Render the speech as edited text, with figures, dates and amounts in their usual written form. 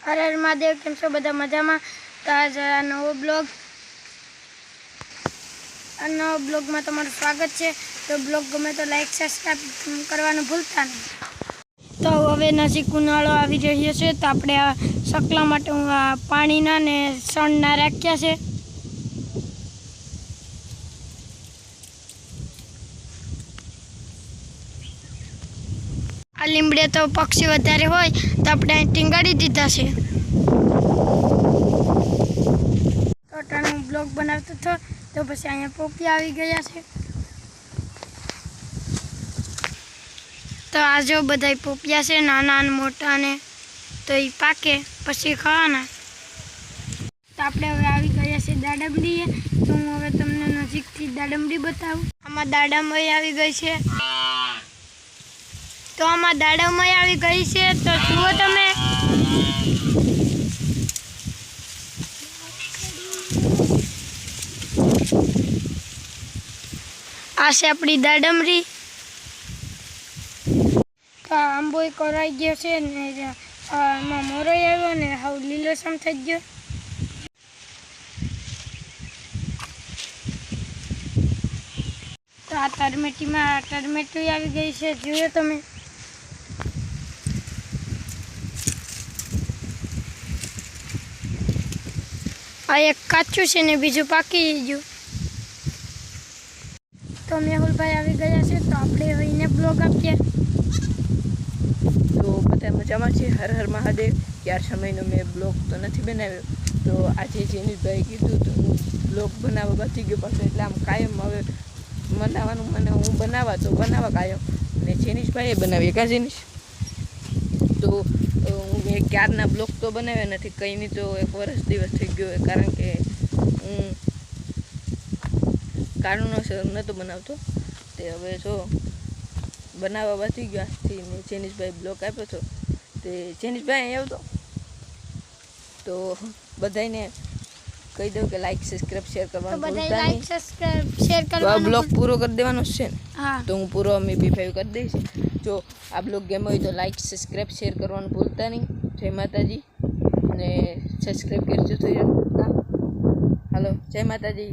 હર હર મહાદેવ, કેમ છો બધા મજામાં? તો આજે આ નવો બ્લોગમાં તમારું સ્વાગત છે. તો બ્લોગ ગમે તો લાઈક સબસ્ક્રાઈબ કરવાનું ભૂલતા નહીં. તો હવે નજીક ઉનાળો આવી રહ્યો છે, તો આપણે આ સકલા માટે હું આ પાણીના ને સણના રાખ્યા છે. આ લીમડે તો પક્ષી વધારે હોય તો આપણે અહીં ટીંગાડી દીધા છે. તો ટાણું બ્લોગ બનાવતો હતો તો પછી અહીંયા પોપિયા આવી ગયા છે. તો આ જો બધા પોપિયા છે, નાના અને મોટા, ને તો એ પાકે પછી ખાવાના. તો આપણે હવે આવી ગયા છે દાડમડીએ. તો હું હવે તમને નજીકથી દાડમડી બતાવું. આમાં દાડમડી આવી ગઈ છે. તો આમાં દાડમડી આવી ગઈ છે, તો જુઓ તમે. આ છે આપણી દાડમડી. તો આંબો કરાઈ ગયો છે ને આમાં મોરોય આવ્યો ને હાવ લીલોસમ થઈ ગયો. તો આ ટરમેટીમાં ટરમેટી આવી ગઈ છે, જુઓ તમે. આ એક કાચું છે ને બીજું પાકી ગયું. તો મેહુલભાઈ આવી ગયા છે, તો આપણે હવે એને બ્લોગ આપીએ. તો બધા મજામાં છે. હર હર મહાદેવ. 4 સમયનો મેં બ્લોગ તો નથી બનાવ્યો, તો આજે જેનીશભાઈ કીધું તો હું બ્લોગ બનાવવા બચી ગયો પાછો. એટલે આમ કાયમ હવે બનાવવાનું મને હું બનાવવા કાયમ, અને જેનીશભાઈએ બનાવીએ કા જેનીશ. તો હું મેં ક્યારના બ્લોગ તો બનાવ્યા નથી, કંઈ નહીં તો 1 વર્ષ દિવસ થઈ ગયો, કારણ કે હું કારણોસર નહોતો બનાવતો. તે હવે જો બનાવવા બચી ગયો આજથી. ને જેનીશભાઈ બ્લોગ આપ્યો હતો, તે જેનીશભાઈ અહીં આવતો. તો બધાને કહી દઉં કે લાઈક સબસ્ક્રાઈબ શેર કરવાનું ભૂલતા નહીં. તો આ બ્લોગ પૂરો કરી દેવાનો છે ને? હા. તો હું પૂરો અમે B5 કરી દઈશ. જો આ બ્લોગ ગમ્યો હોય તો લાઈક સબસ્ક્રાઈબ શેર કરવાનું ભૂલતા નહીં. જય માતાજી. અને સબસ્ક્રાઈબ કરજો તો હાલો, જય માતાજી.